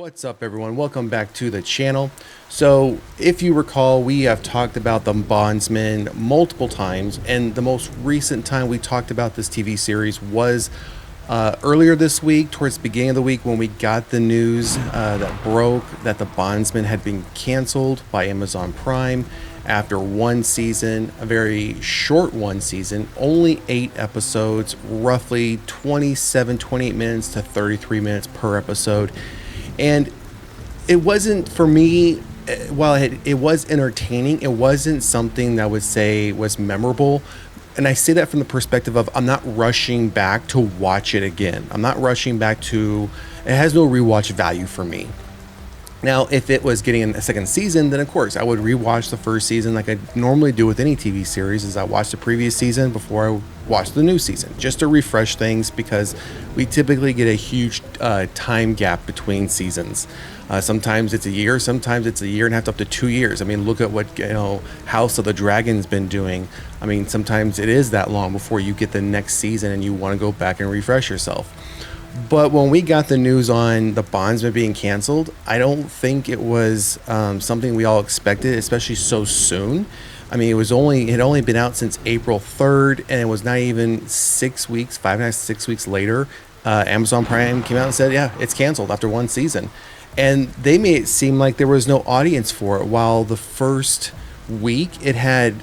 What's up, everyone? Welcome back to the channel. So if you recall, we have talked about the Bondsman multiple times, and the most recent time we talked about this TV series was earlier this week, towards the beginning of the week, when we got the news that broke that the Bondsman had been canceled by Amazon Prime after one season, a very short one season, only 8 episodes, roughly 28 minutes to 33 minutes per episode. And it wasn't, for me, while it was entertaining, it wasn't something that I would say was memorable. And I say that from the perspective of I'm not rushing back to watch it again. I'm not rushing back to, it has no rewatch value for me. Now, if it was getting a second season, then of course I would rewatch the first season like I normally do with any TV series, is I watch the previous season before I watch the new season, just to refresh things, because we typically get a huge time gap between seasons. Sometimes it's a year, sometimes it's a year and a half up to 2 years. I mean, look at what House of the Dragon's been doing. I mean, sometimes it is that long before you get the next season and you want to go back and refresh yourself. But when we got the news on the Bondsman being canceled, I don't think it was something we all expected, especially so soon. I mean, it had only been out since April 3rd, and it was not even 6 weeks, 5.5, 6 weeks later, Amazon Prime came out and said, yeah, it's canceled after one season. And they made it seem like there was no audience for it, while the first week it had,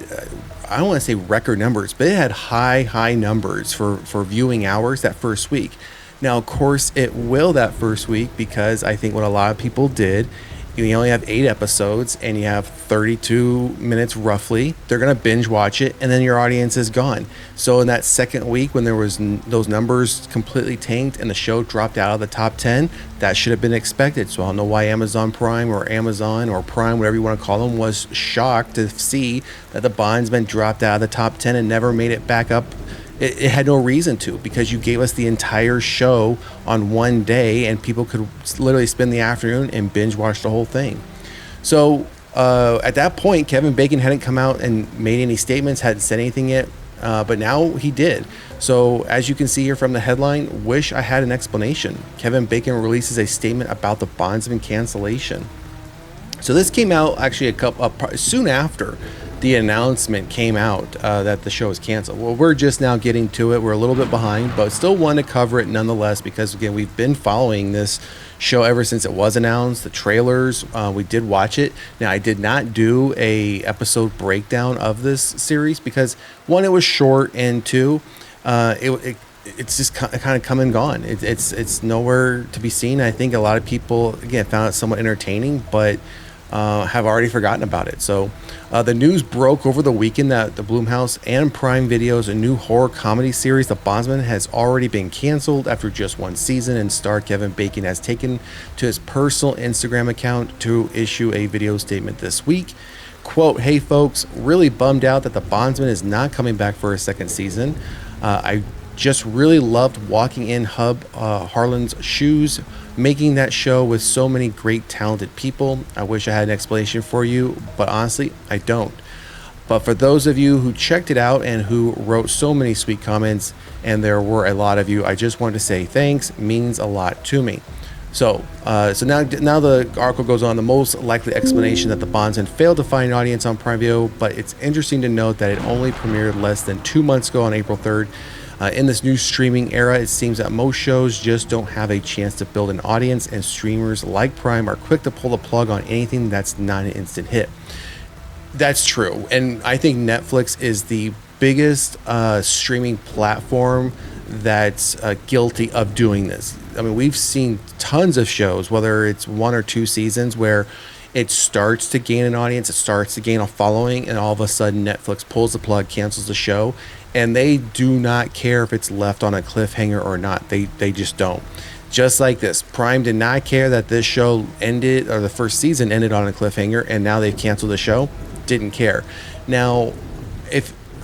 I don't want to say record numbers, but it had high numbers for viewing hours that first week. Now, of course, it will that first week, because I think what a lot of people did, you only have 8 episodes and you have 32 minutes roughly. They're going to binge watch it, and then your audience is gone. So in that second week, when there was those numbers completely tanked and the show dropped out of the top 10, that should have been expected. So I don't know why Amazon Prime or Amazon or Prime, whatever you want to call them, was shocked to see that the Bondsman dropped out of the top 10 and never made it back up. It had no reason to, because you gave us the entire show on one day and people could literally spend the afternoon and binge watch the whole thing. So at that point, Kevin Bacon hadn't come out and made any statements, hadn't said anything yet, but now he did. So as you can see here from the headline, wish I had an explanation. Kevin Bacon releases a statement about the Bondsman cancellation. So this came out actually soon after the announcement came out that the show is canceled. Well, we're just now getting to it. We're a little bit behind, but still want to cover it nonetheless, because again, we've been following this show ever since it was announced. The trailers, we did watch it. Now, I did not do a episode breakdown of this series because, one, it was short, and two, it's just kind of come and gone. It's nowhere to be seen. I think a lot of people, again, found it somewhat entertaining, but have already forgotten about it. So the news broke over the weekend that the Blumhouse and Prime Video's new horror comedy series, The Bondsman, has already been canceled after just one season, and star Kevin Bacon has taken to his personal Instagram account to issue a video statement this week. Quote, "Hey folks, really bummed out that The Bondsman is not coming back for a second season. I just really loved walking in Hub Harlan's shoes, making that show with so many great talented people. I wish I had an explanation for you, but honestly, I don't. But for those of you who checked it out and who wrote so many sweet comments, and there were a lot of you, I just wanted to say thanks. Means a lot to me." So now the article goes on. The most likely explanation that the Bondsman failed to find an audience on Prime Video, but it's interesting to note that it only premiered less than 2 months ago on April 3rd. In this new streaming era, it seems that most shows just don't have a chance to build an audience, and streamers like Prime are quick to pull the plug on anything that's not an instant hit. That's true, and I think Netflix is the biggest streaming platform that's guilty of doing this. I mean, we've seen tons of shows, whether it's 1 or 2 seasons, where it starts to gain an audience, it starts to gain a following, and all of a sudden Netflix pulls the plug, cancels the show, and they do not care if it's left on a cliffhanger or not. They just don't. Just like this, Prime did not care that this show ended, or the first season ended on a cliffhanger, and now they've canceled the show. Didn't care. Now,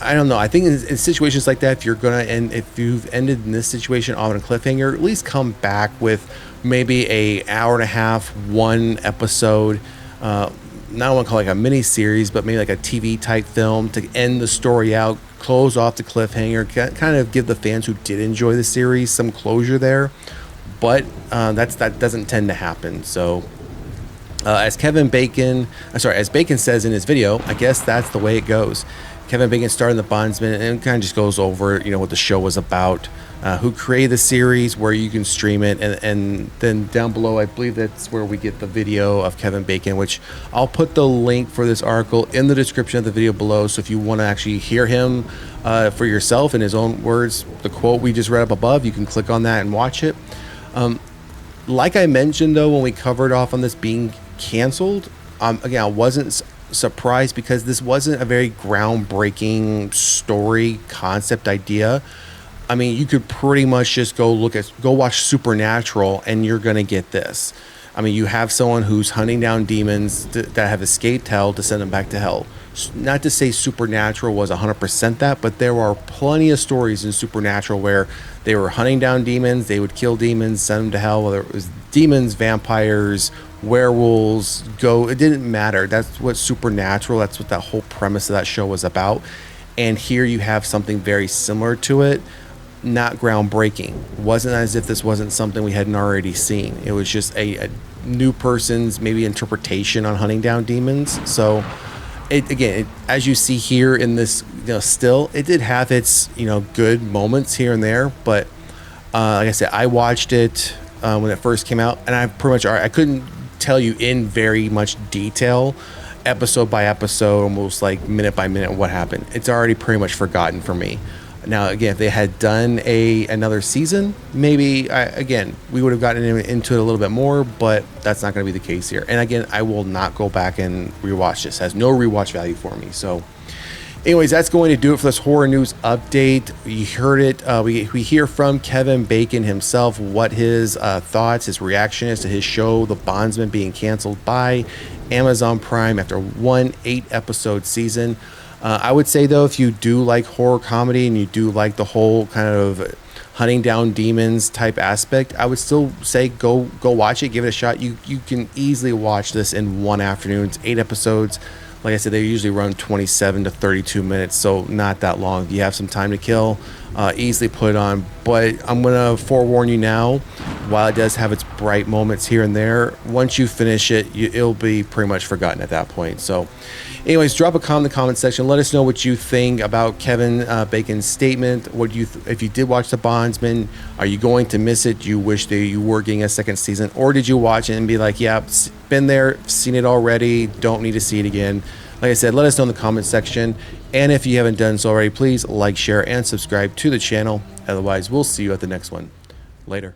I don't know, I think in situations like that, if you've ended in this situation on a cliffhanger, at least come back with maybe a hour and a half, one episode, not want to call it like a mini series, but maybe like a TV type film to end the story out, close off the cliffhanger, kind of give the fans who did enjoy the series some closure there. but that doesn't tend to happen. So as Bacon says in his video, I guess that's the way it goes. Kevin Bacon started the Bondsman and kind of just goes over, what the show was about, who created the series, where you can stream it, and then down below, I believe that's where we get the video of Kevin Bacon, which I'll put the link for this article in the description of the video below. So if you want to actually hear him for yourself in his own words, the quote we just read up above, you can click on that and watch it. Like I mentioned, though, when we covered off on this being canceled, again, I wasn't surprised because this wasn't a very groundbreaking story concept idea. I mean, you could pretty much just go watch Supernatural and you're gonna get this. I mean, you have someone who's hunting down demons that have escaped hell to send them back to hell. Not to say Supernatural was 100% that, but there are plenty of stories in Supernatural where they were hunting down demons, they would kill demons, send them to hell, whether it was demons, vampires, werewolves, it didn't matter. That's what Supernatural, that's what that whole premise of that show was about. And here you have something very similar to it, not groundbreaking. It wasn't as if this wasn't something we hadn't already seen. It was just a new person's maybe interpretation on hunting down demons. So as you see here in this, still, it did have its, good moments here and there. But like I said, I watched it when it first came out, and I couldn't tell you in very much detail, episode by episode, almost like minute by minute, what happened. It's already pretty much forgotten for me. Now, again, if they had done another season, maybe, we would have gotten into it a little bit more, but that's not going to be the case here. And again, I will not go back and rewatch this. It has no rewatch value for me. So anyways, that's going to do it for this horror news update. You heard it. We hear from Kevin Bacon himself what his thoughts, his reaction is to his show, The Bondsman, being canceled by Amazon Prime after one 8-episode season. I would say, though, if you do like horror comedy and you do like the whole kind of hunting down demons type aspect, I would still say go watch it, give it a shot. You can easily watch this in one afternoon. It's 8 episodes. Like I said, they usually run 27 to 32 minutes, so not that long. If you have some time to kill, easily put it on. But I'm going to forewarn you now, while it does have its bright moments here and there, once you finish it, it'll be pretty much forgotten at that point. So anyways, drop a comment in the comment section. Let us know what you think about Kevin Bacon's statement. If you did watch The Bondsman, are you going to miss it? Do you wish that you were getting a second season? Or did you watch it and be like, yeah, been there, seen it already, don't need to see it again? Like I said, let us know in the comment section. And if you haven't done so already, please like, share, and subscribe to the channel. Otherwise, we'll see you at the next one. Later.